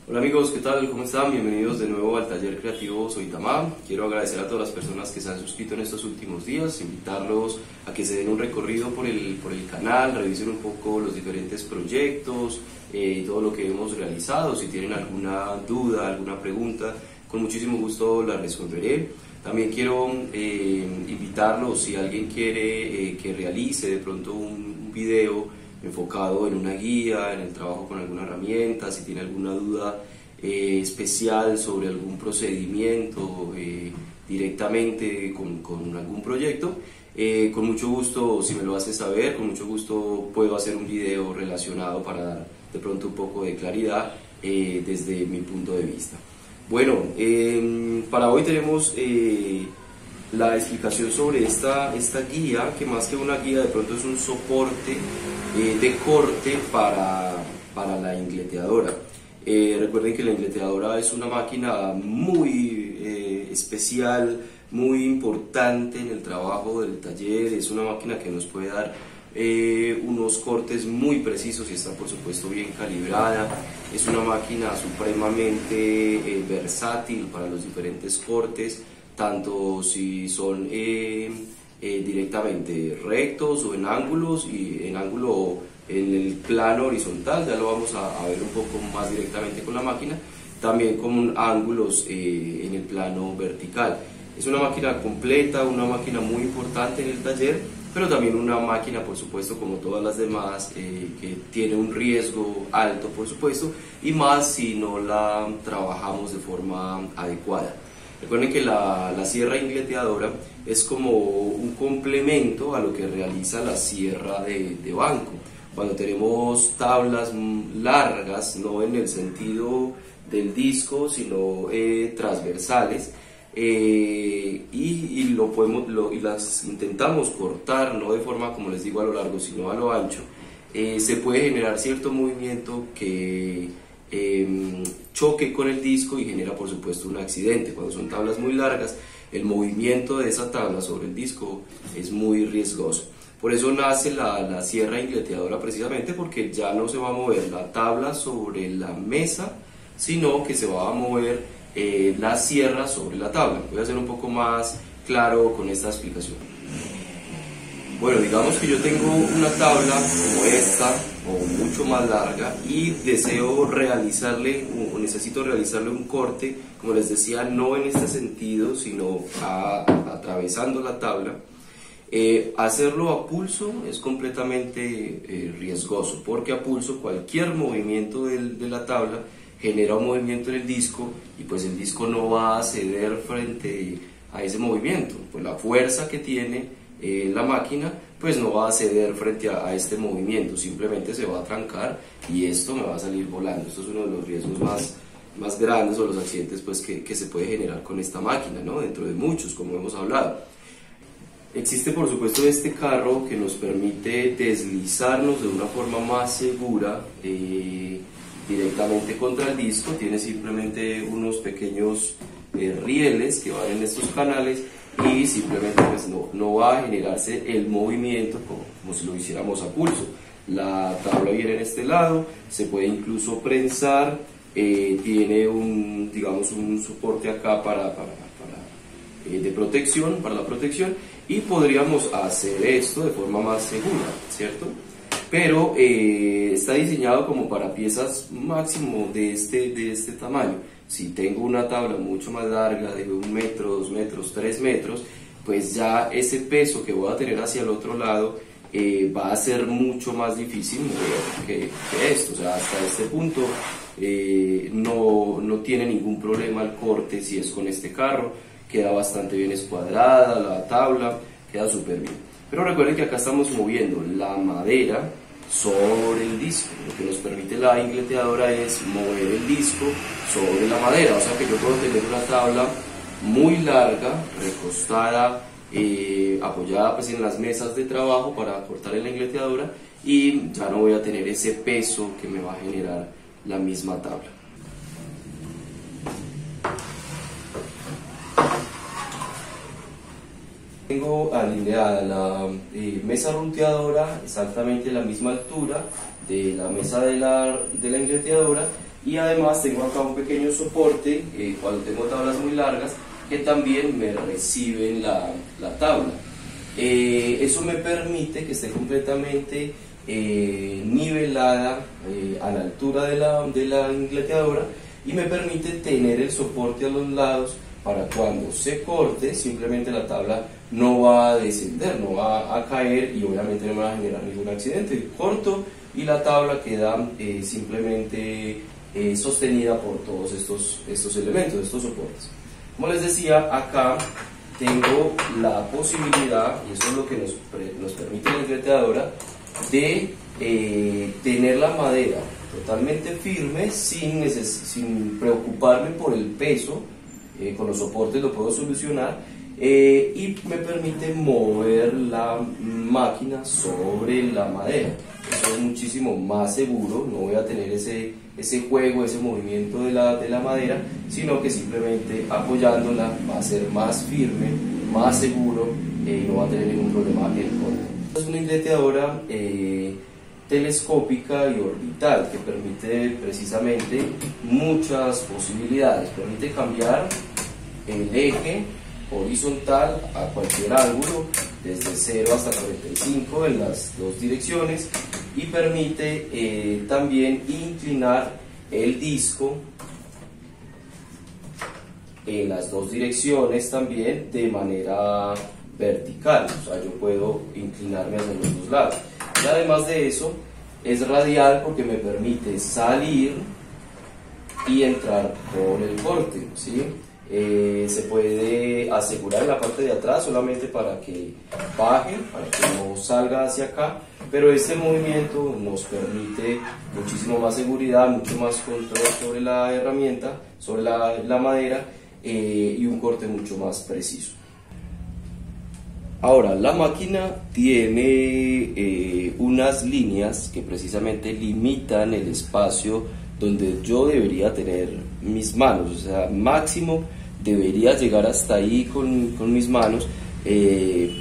Hola amigos, ¿qué tal? ¿Cómo están? Bienvenidos de nuevo al taller creativo Soy Tamá. Quiero agradecer a todas las personas que se han suscrito en estos últimos días, invitarlos a que se den un recorrido por el canal, revisen un poco los diferentes proyectos y todo lo que hemos realizado. Si tienen alguna duda, alguna pregunta, con muchísimo gusto la resolveré. También quiero invitarlos, si alguien quiere que realice de pronto un video enfocado en una guía, en el trabajo con alguna herramienta, si tiene alguna duda especial sobre algún procedimiento directamente con algún proyecto, con mucho gusto, si me lo hace saber, con mucho gusto puedo hacer un video relacionado para dar de pronto un poco de claridad desde mi punto de vista. Bueno, para hoy tenemos la explicación sobre esta guía, que más que una guía de pronto es un soporte de corte para la ingleteadora. Recuerden que la ingleteadora es una máquina muy especial, muy importante en el trabajo del taller. Es una máquina que nos puede dar unos cortes muy precisos y está por supuesto bien calibrada. Es una máquina supremamente versátil para los diferentes cortes, tanto si son directamente rectos o en ángulos, y en ángulo en el plano horizontal, ya lo vamos a ver un poco más directamente con la máquina, también con ángulos en el plano vertical. Es una máquina completa, una máquina muy importante en el taller, pero también una máquina, por supuesto, como todas las demás, que tiene un riesgo alto, por supuesto, y más si no la trabajamos de forma adecuada. Recuerden que la sierra ingleteadora es como un complemento a lo que realiza la sierra de banco. Cuando tenemos tablas largas, no en el sentido del disco, sino transversales, y las intentamos cortar, no de forma, como les digo, a lo largo, sino a lo ancho, se puede generar cierto movimiento que choque con el disco y genera por supuesto un accidente. Cuando son tablas muy largas, el movimiento de esa tabla sobre el disco es muy riesgoso. Por eso nace la sierra ingleteadora, precisamente porque ya no se va a mover la tabla sobre la mesa, sino que se va a mover la sierra sobre la tabla. Voy a ser un poco más claro con esta explicación. Bueno, digamos que yo tengo una tabla como esta, o mucho más larga, y deseo realizarle, o necesito realizarle un corte, como les decía, no en este sentido, sino atravesando la tabla. Hacerlo a pulso es completamente riesgoso, porque a pulso cualquier movimiento de la tabla genera un movimiento en el disco, y pues el disco no va a ceder frente a ese movimiento. Pues la fuerza que tiene la máquina pues no va a ceder frente a este movimiento, simplemente se va a trancar y esto me va a salir volando. Esto es uno de los riesgos más grandes, o los accidentes pues que se puede generar con esta máquina, ¿no? Dentro de muchos, como hemos hablado. Existe por supuesto este carro que nos permite deslizarnos de una forma más segura directamente contra el disco. Tiene simplemente unos pequeños rieles que van en estos canales, y simplemente pues no va a generarse el movimiento como si lo hiciéramos a pulso. La tabla viene en este lado, se puede incluso prensar, tiene digamos un soporte acá de protección, para la protección, y podríamos hacer esto de forma más segura, ¿cierto? Pero está diseñado como para piezas máximo de este tamaño. Si tengo una tabla mucho más larga, de 1 metro, 2 metros, 3 metros, pues ya ese peso que voy a tener hacia el otro lado va a ser mucho más difícil mover que esto. O sea, hasta este punto no tiene ningún problema el corte si es con este carro. Queda bastante bien escuadrada la tabla, queda súper bien. Pero recuerden que acá estamos moviendo la madera sobre el disco. Lo que nos permite la ingleteadora es mover el disco sobre la madera, o sea que yo puedo tener una tabla muy larga, recostada, apoyada pues en las mesas de trabajo para cortar en la ingleteadora, y ya no voy a tener ese peso que me va a generar la misma tabla. Tengo alineada la mesa ruteadora exactamente a la misma altura de la mesa de la ingleteadora, y además tengo acá un pequeño soporte cuando tengo tablas muy largas que también me reciben la tabla. Eso me permite que esté completamente nivelada a la altura de la ingleteadora, y me permite tener el soporte a los lados para cuando se corte simplemente la tabla no va a descender, no va a caer y obviamente no me va a generar ningún accidente. Corto y la tabla queda simplemente sostenida por todos estos elementos, estos soportes. Como les decía, acá tengo la posibilidad, y eso es lo que nos permite la ingleteadora, de tener la madera totalmente firme sin preocuparme por el peso. Con los soportes lo puedo solucionar, y me permite mover la máquina sobre la madera. Eso es muchísimo más seguro, no voy a tener ese juego, ese movimiento de la madera, sino que simplemente apoyándola va a ser más firme, más seguro, y no va a tener ningún problema el corte. Es una ingleteadora telescópica y orbital que permite precisamente muchas posibilidades. Permite cambiar el eje horizontal a cualquier ángulo, desde 0 hasta 45 en las dos direcciones, y permite también inclinar el disco en las dos direcciones también de manera vertical. O sea, yo puedo inclinarme hacia los dos lados. Y además de eso, es radial porque me permite salir y entrar por el corte, ¿sí? Se puede asegurar en la parte de atrás solamente para que baje, para que no salga hacia acá, pero este movimiento nos permite muchísimo más seguridad, mucho más control sobre la herramienta, sobre la madera, y un corte mucho más preciso. Ahora, la máquina tiene unas líneas que precisamente limitan el espacio donde yo debería tener mis manos, o sea, máximo debería llegar hasta ahí con mis manos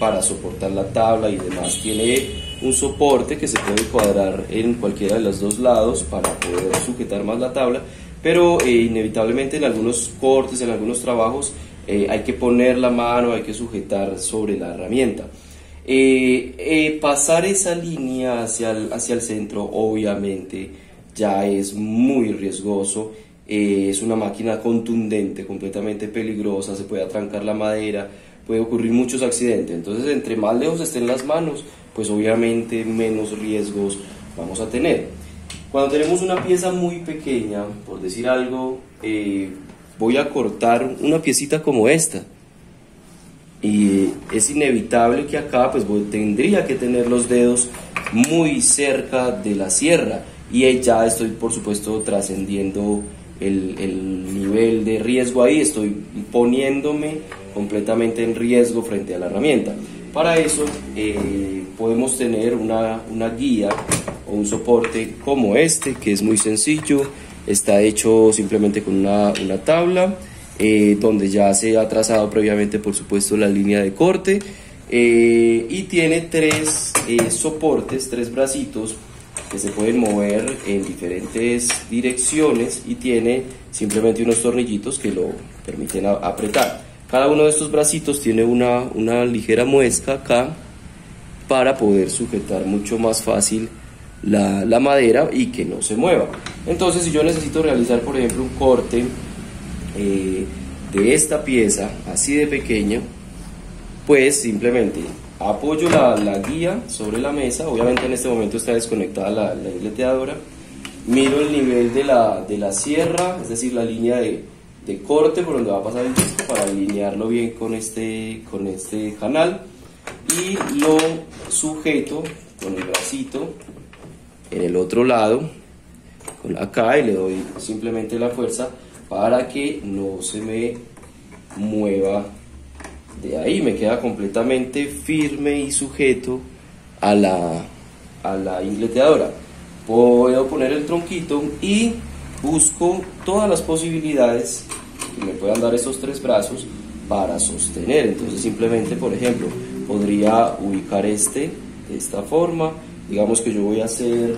para soportar la tabla y demás. Tiene un soporte que se puede cuadrar en cualquiera de los dos lados para poder sujetar más la tabla, pero inevitablemente en algunos cortes, en algunos trabajos, hay que poner la mano, hay que sujetar sobre la herramienta. Pasar esa línea hacia el centro obviamente ya es muy riesgoso. Es una máquina contundente, completamente peligrosa, se puede atrancar la madera, puede ocurrir muchos accidentes. Entonces, entre más lejos estén las manos, pues obviamente menos riesgos vamos a tener. Cuando tenemos una pieza muy pequeña, por decir algo, voy a cortar una piecita como esta, y es inevitable que acá pues tendría que tener los dedos muy cerca de la sierra, y ya estoy por supuesto trascendiendo el nivel de riesgo ahí, estoy poniéndome completamente en riesgo frente a la herramienta. Para eso podemos tener una guía o un soporte como este, que es muy sencillo. Está hecho simplemente con una tabla, donde ya se ha trazado previamente por supuesto la línea de corte, y tiene tres soportes, tres bracitos que se pueden mover en diferentes direcciones, y tiene simplemente unos tornillitos que lo permiten apretar. Cada uno de estos bracitos tiene una ligera muesca acá para poder sujetar mucho más fácil la madera y que no se mueva. Entonces, si yo necesito realizar por ejemplo un corte de esta pieza así de pequeña, pues simplemente apoyo la guía sobre la mesa. Obviamente en este momento está desconectada la ingleteadora, miro el nivel de la sierra, es decir, la línea de corte por donde va a pasar el disco, para alinearlo bien con este canal, y lo sujeto con el bracito en el otro lado, acá, y le doy simplemente la fuerza para que no se me mueva de ahí. Me queda completamente firme y sujeto a la ingleteadora. Puedo poner el tronquito y busco todas las posibilidades que me puedan dar estos tres brazos para sostener. Entonces simplemente, por ejemplo, podría ubicar de esta forma. Digamos que yo voy a hacer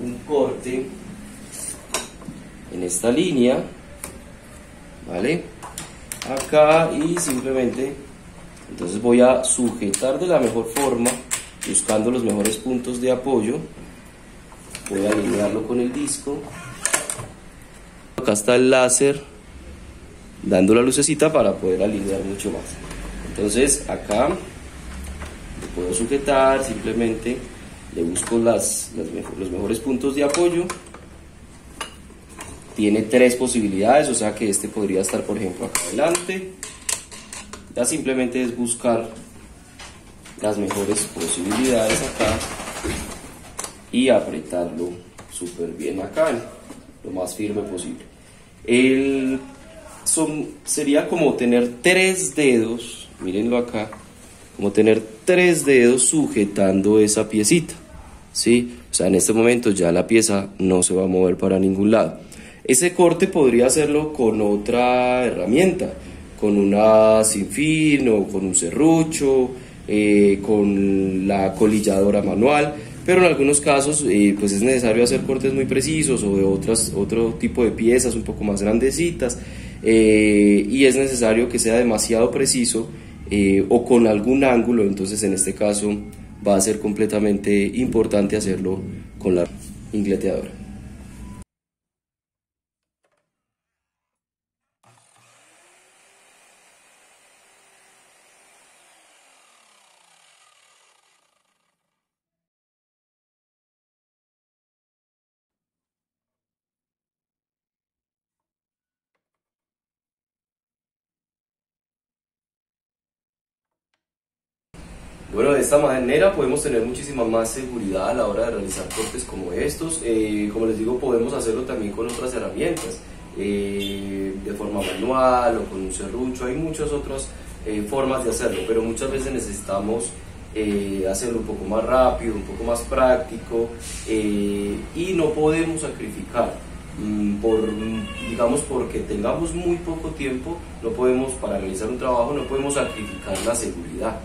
un corte esta línea, ¿vale? Acá, y simplemente entonces voy a sujetar de la mejor forma, buscando los mejores puntos de apoyo. Voy a alinearlo con el disco. Acá está el láser dando la lucecita para poder alinear mucho más. Entonces acá lo puedo sujetar, simplemente le busco los mejores puntos de apoyo. Tiene 3 posibilidades, o sea que este podría estar, por ejemplo, acá adelante. Ya simplemente es buscar las mejores posibilidades acá y apretarlo súper bien acá, lo más firme posible. Sería como tener 3 dedos, mírenlo acá, como tener 3 dedos sujetando esa piecita, ¿sí? O sea, en este momento ya la pieza no se va a mover para ningún lado. Ese corte podría hacerlo con otra herramienta, con una sin fin o con un serrucho, con la colilladora manual, pero en algunos casos pues es necesario hacer cortes muy precisos o de otro tipo de piezas un poco más grandecitas, y es necesario que sea demasiado preciso o con algún ángulo. Entonces en este caso va a ser completamente importante hacerlo con la ingleteadora. Bueno, de esta manera podemos tener muchísima más seguridad a la hora de realizar cortes como estos. Como les digo, podemos hacerlo también con otras herramientas, de forma manual o con un serrucho. Hay muchas otras formas de hacerlo, pero muchas veces necesitamos hacerlo un poco más rápido, un poco más práctico, y no podemos sacrificar. Digamos, porque tengamos muy poco tiempo, para realizar un trabajo, no podemos sacrificar la seguridad.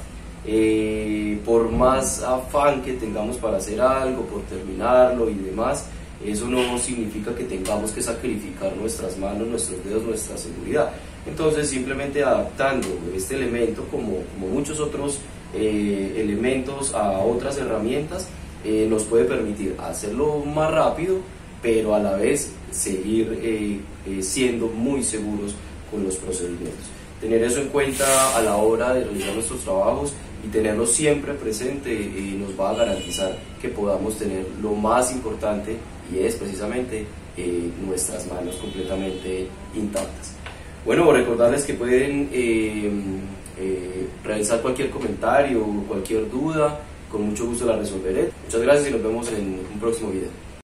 Por más afán que tengamos para hacer algo, por terminarlo y demás, eso no significa que tengamos que sacrificar nuestras manos, nuestros dedos, nuestra seguridad. Entonces, simplemente adaptando este elemento, como muchos otros elementos, a otras herramientas, nos puede permitir hacerlo más rápido, pero a la vez seguir siendo muy seguros con los procedimientos. Tener eso en cuenta a la hora de realizar nuestros trabajos y tenerlo siempre presente nos va a garantizar que podamos tener lo más importante, y es precisamente nuestras manos completamente intactas. Bueno, recordarles que pueden realizar cualquier comentario o cualquier duda, con mucho gusto la resolveré. Muchas gracias y nos vemos en un próximo video.